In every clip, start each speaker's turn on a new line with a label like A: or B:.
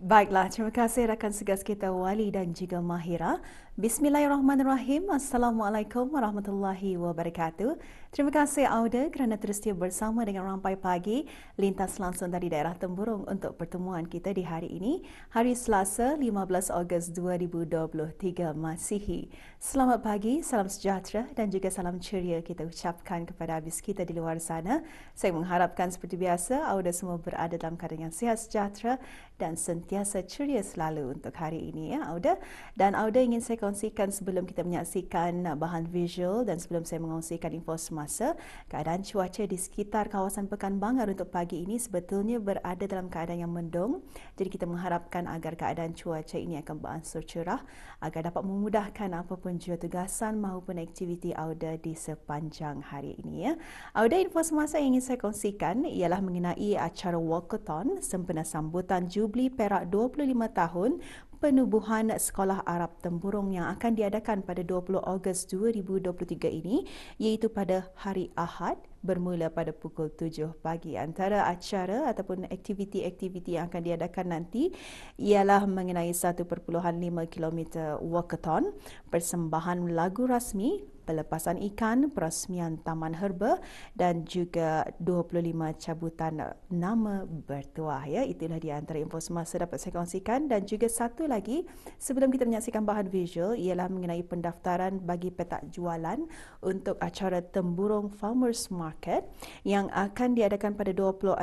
A: Baiklah, terima kasih rakan segas kita Wali dan juga Mahira. Bismillahirrahmanirrahim. Assalamualaikum warahmatullahi wabarakatuh. Terima kasih Auda kerana terus setia bersama dengan Rampai Pagi, lintas langsung dari daerah Temburong untuk pertemuan kita di hari ini, hari Selasa 15 Ogos 2023 Masihi. Selamat pagi, salam sejahtera dan juga salam ceria kita ucapkan kepada habis kita di luar sana. Saya mengharapkan seperti biasa Auda semua berada dalam keadaan yang sihat sejahtera dan sentiasa ceria selalu untuk hari ini ya Auda. Dan Auda ingin saya kongsikan sebelum kita menyaksikan bahan visual dan sebelum saya mengongsikan info semasa, keadaan cuaca di sekitar kawasan Pekan Bangar untuk pagi ini sebetulnya berada dalam keadaan yang mendung. Jadi kita mengharapkan agar keadaan cuaca ini akan beransur cerah agar dapat memudahkan apapun jua tugasan maupun aktiviti Auda di sepanjang hari ini ya. Auda, info semasa yang ingin saya kongsikan ialah mengenai acara walkathon sempena sambutan Jubli Perak 25 tahun penubuhan Sekolah Arab Temburong yang akan diadakan pada 20 Ogos 2023 ini, iaitu pada hari Ahad bermula pada pukul 7 pagi. Antara acara ataupun aktiviti-aktiviti yang akan diadakan nanti ialah mengenai 1.5 km walkathon, persembahan lagu rasmi, pelepasan ikan, perasmian taman herba dan juga 25 cabutan nama bertuah ya. Itulah di antara info semasa dapat saya kongsikan. Dan juga satu lagi sebelum kita menyaksikan bahan visual ialah mengenai pendaftaran bagi petak jualan untuk acara Temburong Farmers Market yang akan diadakan pada 26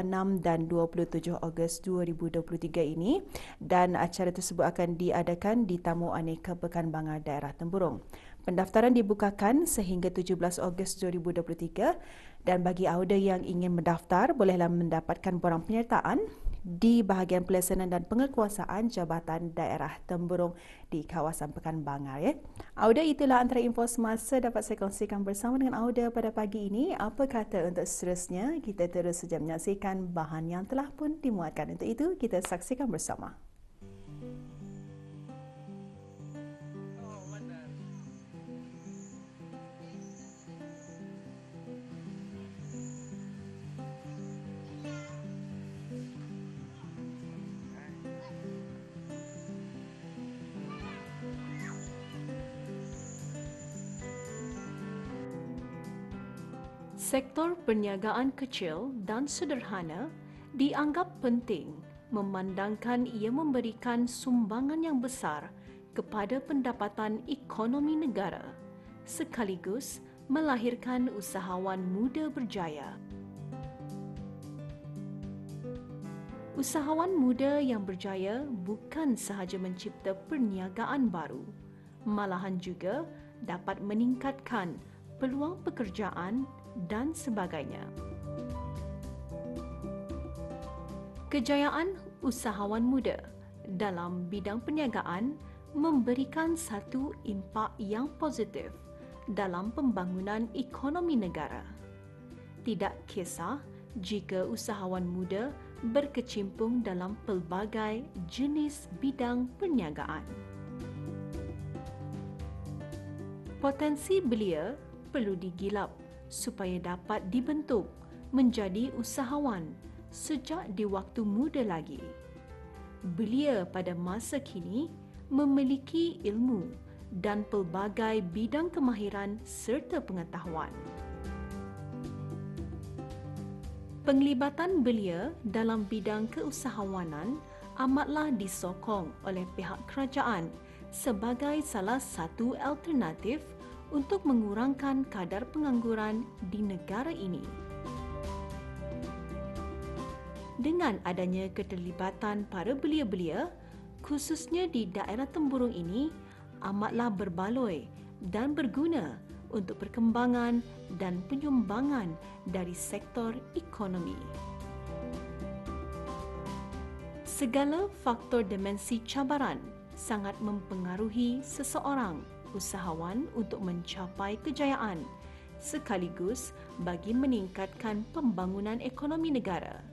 A: dan 27 Ogos 2023 ini, dan acara tersebut akan diadakan di Tamu Aneka Pekan Bangar daerah Temburong. Pendaftaran dibukakan sehingga 17 Ogos 2023 dan bagi Auda yang ingin mendaftar bolehlah mendapatkan borang penyertaan di bahagian pelaksanaan dan penguatkuasaan Jabatan Daerah Temburong di kawasan Pekan Bangar ya. Auda, itulah antara info semasa dapat saya kongsikan bersama dengan Auda pada pagi ini. Apa kata untuk seterusnya? Kita terus saja menyaksikan bahan yang telah pun dimuatkan. Untuk itu kita saksikan bersama. Sektor perniagaan kecil dan sederhana dianggap penting memandangkan ia memberikan sumbangan yang besar kepada pendapatan ekonomi negara sekaligus melahirkan usahawan muda berjaya. Usahawan muda yang berjaya bukan sahaja mencipta perniagaan baru, malahan juga dapat meningkatkan peluang pekerjaan dan sebagainya. Kejayaan usahawan muda dalam bidang perniagaan memberikan satu impak yang positif dalam pembangunan ekonomi negara. Tidak kisah jika usahawan muda berkecimpung dalam pelbagai jenis bidang perniagaan. Potensi belia perlu digilap supaya dapat dibentuk menjadi usahawan sejak di waktu muda lagi. Belia pada masa kini memiliki ilmu dan pelbagai bidang kemahiran serta pengetahuan. Penglibatan belia dalam bidang keusahawanan amatlah disokong oleh pihak kerajaan sebagai salah satu alternatif untuk mengurangkan kadar pengangguran di negara ini. Dengan adanya keterlibatan para belia-belia, khususnya di daerah Temburong ini, amatlah berbaloi dan berguna untuk perkembangan dan penyumbangan dari sektor ekonomi. Segala faktor dimensi cabaran sangat mempengaruhi seseorang usahawan untuk mencapai kejayaan sekaligus bagi meningkatkan pembangunan ekonomi negara,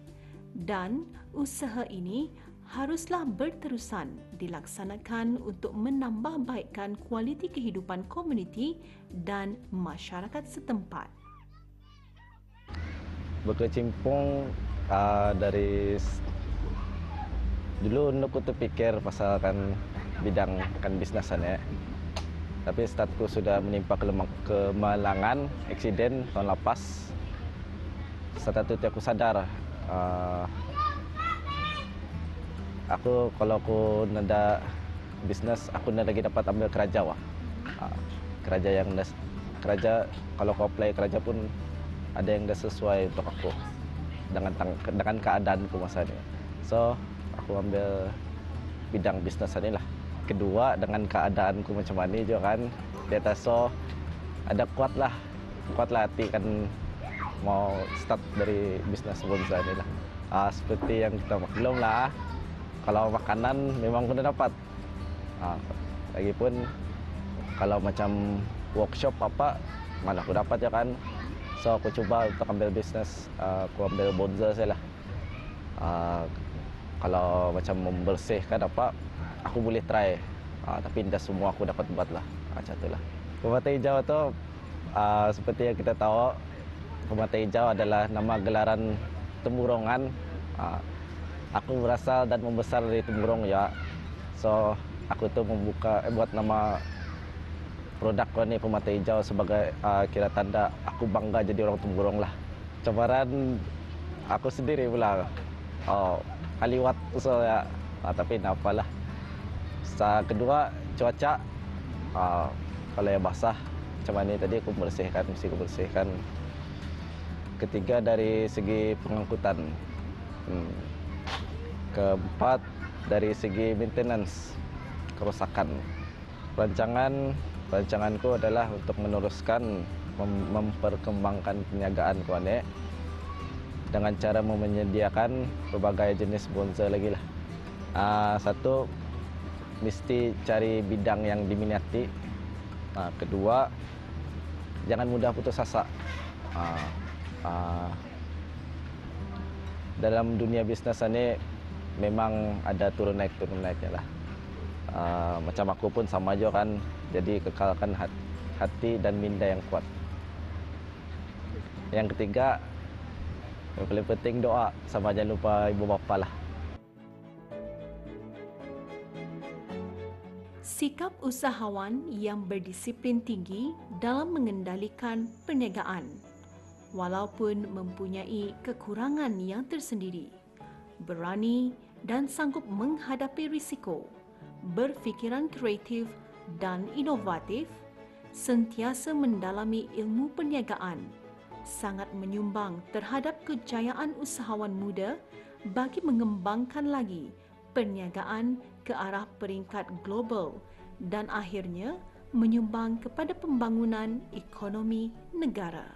A: dan usaha ini haruslah berterusan dilaksanakan untuk menambah baikkan kualiti kehidupan komuniti dan masyarakat setempat.
B: Berkecimpung Dulu aku terpikir pasalkan bidang kan bisnesannya. Tapi startku sudah menimpa kemalangan, eksiden tahun lepas. Setelah itu aku sadar, kalau aku nada bisnes, aku nada lagi dapat ambil kerja wah. Kerja kalau aku apply kerja pun ada yang dah sesuai untuk aku dengan keadaanku masa ini. So aku ambil bidang bisnes ini lah. Kedua, dengan keadaanku macam ini juga kan, dia so ada kuat lah hati kan mau start dari bisnes bonsai ini lah. Seperti yang kita maklum lah, kalau makanan memang kena dapat. Lagipun kalau macam workshop apa, mana aku dapat ya kan. So aku coba untuk ambil bisnes, aku ambil bonsai saya lah. Kalau macam membersihkan apa, aku boleh try. Tapi tidak semua aku dapat buat lah. Macam itulah. Permata Hijau itu seperti yang kita tahu, Permata Hijau adalah nama gelaran Temburungan. Aku berasal dan membesar dari Temburung ya. So aku tuh buat nama produk ini Permata Hijau sebagai kira tanda aku bangga jadi orang Temburung lah. Cabaran aku sendiri pula. Kaliwat so ya. Tapi apalah. Kedua, cuaca. Kalau yang basah macam ini tadi aku mesti aku bersihkan. Ketiga, dari segi pengangkutan. Keempat, dari segi maintenance, kerusakan. Rancanganku adalah untuk meneruskan memperkembangkan perniagaan kuane dengan cara menyediakan berbagai jenis bonsai lagi lah. Satu, mesti cari bidang yang diminati. Kedua, jangan mudah putus asa. Dalam dunia bisnes ini memang ada turun naiknya lah. Macam aku pun sama aja kan. Jadi kekalkan hati dan minda yang kuat. Yang ketiga, yang paling penting doa, sama jangan lupa ibu bapa lah.
A: Sikap usahawan yang berdisiplin tinggi dalam mengendalikan perniagaan, walaupun mempunyai kekurangan yang tersendiri, berani dan sanggup menghadapi risiko, berfikiran kreatif dan inovatif, sentiasa mendalami ilmu perniagaan, sangat menyumbang terhadap kejayaan usahawan muda bagi mengembangkan lagi perniagaan ke arah peringkat global dan akhirnya menyumbang kepada pembangunan ekonomi negara.